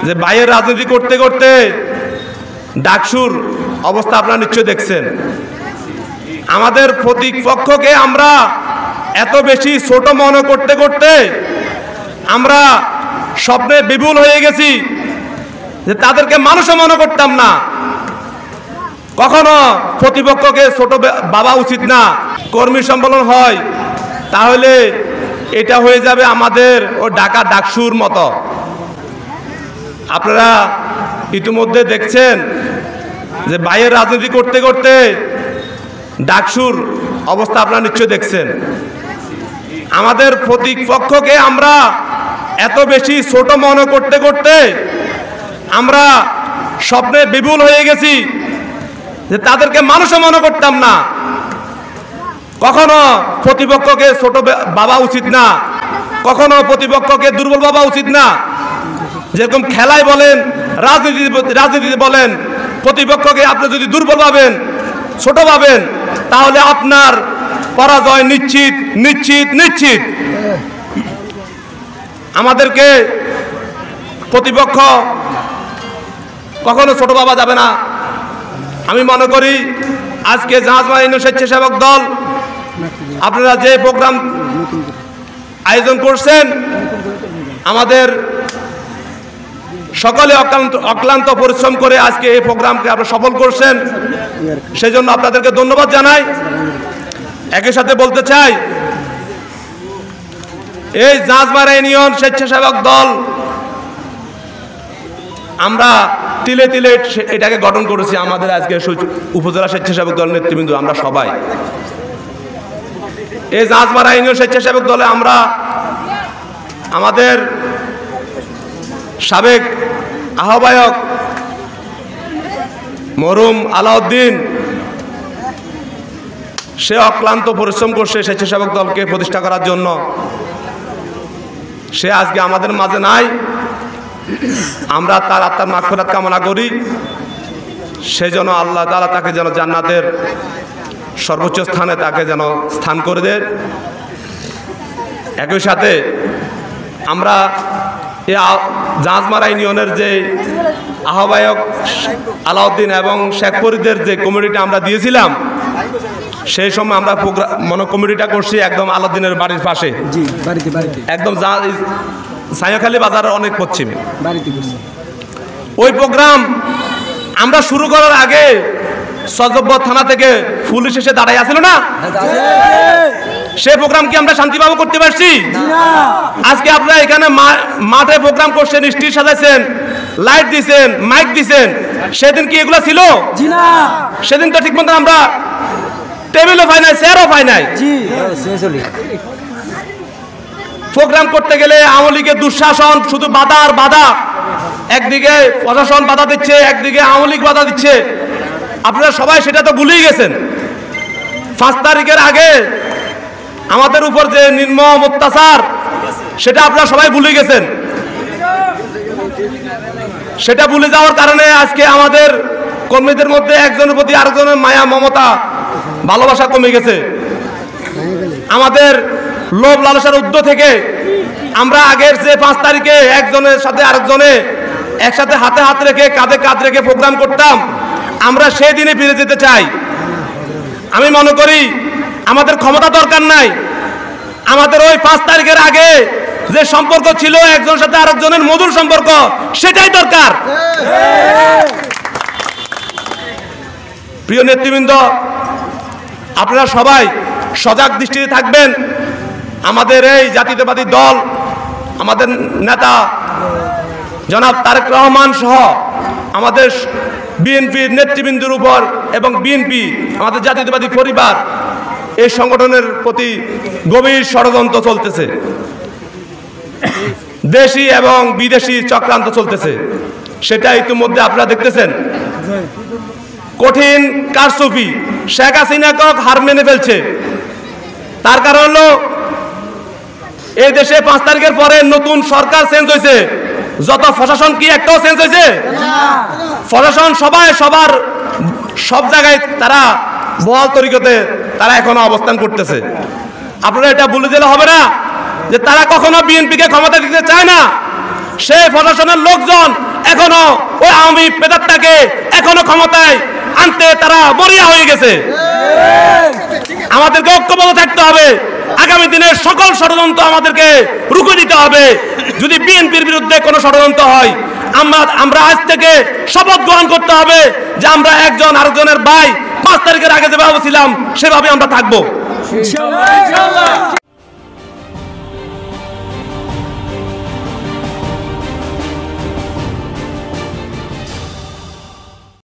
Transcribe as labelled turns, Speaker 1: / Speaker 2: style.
Speaker 1: যে বাইরের রাজনীতি করতে করতে ডাকসুর অবস্থা আপনারা নিশ্চয় দেখছেন। আমাদের প্রতিপক্ষকে আমরা এত বেশি ছোট মনে করতে করতে আমরা স্বপ্নে বিপুল হয়ে গেছি যে তাদেরকে মানুষও মনে করতাম না। কখনো প্রতিপক্ষকে ছোট ভাবা উচিত না। কর্মী সম্মেলন হয় তাহলে এটা হয়ে যাবে আমাদের ও ঢাকা ডাকসুর মতো। আপনারা ইতিমধ্যে দেখছেন যে বাইরের রাজনীতি করতে করতে ডাকসুর অবস্থা আপনারা নিশ্চয় দেখছেন। আমাদের প্রতিপক্ষকে আমরা এত বেশি ছোট মনে করতে করতে আমরা স্বপ্নে বিপুল হয়ে গেছি যে তাদেরকে মানুষও মনে করতাম না। কখনো প্রতিপক্ষকে ছোট ভাবা উচিত না, কখনো প্রতিপক্ষকে দুর্বল ভাবা উচিত না। যেরকম খেলায় বলেন, রাজনীতিতে বলেন, প্রতিপক্ষকে আপনি যদি দুর্বল ভাবেন, ছোট ভাবেন, তাহলে আপনার পরাজয় নিশ্চিত নিশ্চিত নিশ্চিত। আমাদেরকে প্রতিপক্ষ কখনো ছোট ভাবা যাবে না। আমি মনে করি আজকে জাহাজবাড়ি স্বেচ্ছাসেবক দল আপনারা যে প্রোগ্রাম আয়োজন করছেন, আমাদের সকলে অক্লান্ত পরিশ্রম করে আজকে এই প্রোগ্রামকে আপনারা সফল করছেন, সেই জন্য আপনাদেরকে ধন্যবাদ জানাই। একই সাথে বলতে চাই, এই জাহাজবাড়ি ইউনিয়ন স্বেচ্ছাসেবক দল আমরা তিলে তিলে এটাকে গঠন করেছি। আমাদের আজকে উপজেলা স্বেচ্ছাসেবক দল নেতৃবৃন্দ আমরা সবাই এই জাহাজবাড়ি ইউনিয়ন স্বেচ্ছাসেবক দলে আমরা আমাদের সাবেক আহ্বায়ক মরহুম আলাউদ্দিন, সে অক্লান্ত পরিশ্রম করছে স্বেচ্ছাসেবক দলকে প্রতিষ্ঠা করার জন্য। সে আজকে আমাদের মাঝে নাই। আমরা তার আত্মার মাগফিরাত কামনা করি। সেজন্য আল্লাহ তাআলা তাকে যেন জান্নাতের সর্বোচ্চ স্থানে তাকে যেন স্থান করে দেন। একই সাথে আমরা এই জাহাজমারা ইউনিয়নের যে আহ্বায়ক আলাউদ্দিন এবং শেখ ফরিদের যে কমিটিটা আমরা দিয়েছিলাম, সেই সময় আমরা কমিটিটা করছি একদম আলাউদ্দিনের বাড়ির পাশে, একদম ছায়াখালী বাজারের অনেক পশ্চিমে। ওই প্রোগ্রাম আমরা শুরু করার আগে সজব্বর থানা থেকে পুলিশ এসে দাঁড়াই আছিল না? সেই প্রোগ্রাম কি আমরা শান্তিভাবে করতে পারছি? আজকে আপনারা এখানে মাঠে প্রোগ্রাম করছেন, স্টেজ সাজাইছেন, লাইট দিছেন, মাইক দিছেন, সেদিন কি এগুলো ছিল? সেদিন তো ঠিক মতো আমরা টেবিলও পাই নাই, চেয়ারও পাই নাই। প্রোগ্রাম করতে গেলে আওয়ামী লীগের দুঃশাসন, শুধু বাধা আর বাধা। একদিকে প্রশাসন বাধা দিচ্ছে, একদিকে আওয়ামী লীগ বাধা দিচ্ছে। আপনারা সবাই সেটা তো ভুলেই গেছেন। 5 তারিখের আগে আমাদের উপর যে নির্মম অত্যাচার, সেটা আপনারা সবাই ভুলে গেছেন। সেটা ভুলে যাওয়ার কারণে আজকে আমাদের কর্মীদের মধ্যে একজনের প্রতি আরেকজনের মায়া, মমতা, ভালোবাসা কমে গেছে। আমাদের লোভ লালসার ঊর্ধ্ব থেকে আমরা আগের যে 5 তারিখে একজনের সাথে আরেকজনে একসাথে হাতে হাত রেখে কাঁধে কাঁধ রেখে প্রোগ্রাম করতাম, আমরা সেই দিনে ফিরে যেতে চাই। আমি মনে করি আমাদের ক্ষমতা দরকার নাই, আমাদের ওই 5 তারিখের আগে যে সম্পর্ক ছিল একজনের সাথে আরেকজনের মধুর সম্পর্ক, সেটাই দরকার। প্রিয় নেতৃবৃন্দ, আপনারা সবাই সজাগ দৃষ্টিতে থাকবেন। আমাদের এই জাতীয়তাবাদী দল, আমাদের নেতা জনাব তারেক রহমান সহ আমাদের বিএনপির নেতৃবৃন্দের উপর এবং বিএনপি আমাদের জাতীয়তাবাদী পরিবার, এই সংগঠনের প্রতি গভীর ষড়যন্ত্র চলতেছে। দেশি এবং বিদেশি চক্রান্ত চলতেছে, সেটা ইতিমধ্যে আপনারা দেখতেছেন। কঠিন কারচুপি, শেখ হাসিনাকে হার মেনে ফেলছে। তার কারণ হলো এই দেশে 5 তারিখের পরে নতুন সরকার চেঞ্জ হয়েছে, যত প্রশাসন কি একটাও চেঞ্জ হয়েছে? প্রশাসন সবাই সব জায়গায় তারা বহাল তরিকতে তারা এখনো অবস্থান করতেছে। আপনারা এটা ভুলে গেলে হবে না যে তারা কখনো বিএনপিকে ক্ষমতা দিতে চায় না। সেই প্রশাসনের লোকজন এখনো ওই আওয়ামী পেতাত্তাকে এখনো ক্ষমতায় আনতে তারা মরিয়া হয়ে গেছে। আমাদেরকে ঐক্যবদ্ধ থাকতে হবে। আগামী দিনের সকল ষড়যন্ত্র আমাদেরকে রুখে দিতে হবে। যদি বিএনপির বিরুদ্ধে কোনো ষড়যন্ত্র হয়, আমরা আজ থেকে শপথ গ্রহণ করতে হবে যে আমরা একজন আরেকজনের ভাই। 5 তারিখের আগে যেভাবে ছিলাম সেভাবে আমরা থাকবো।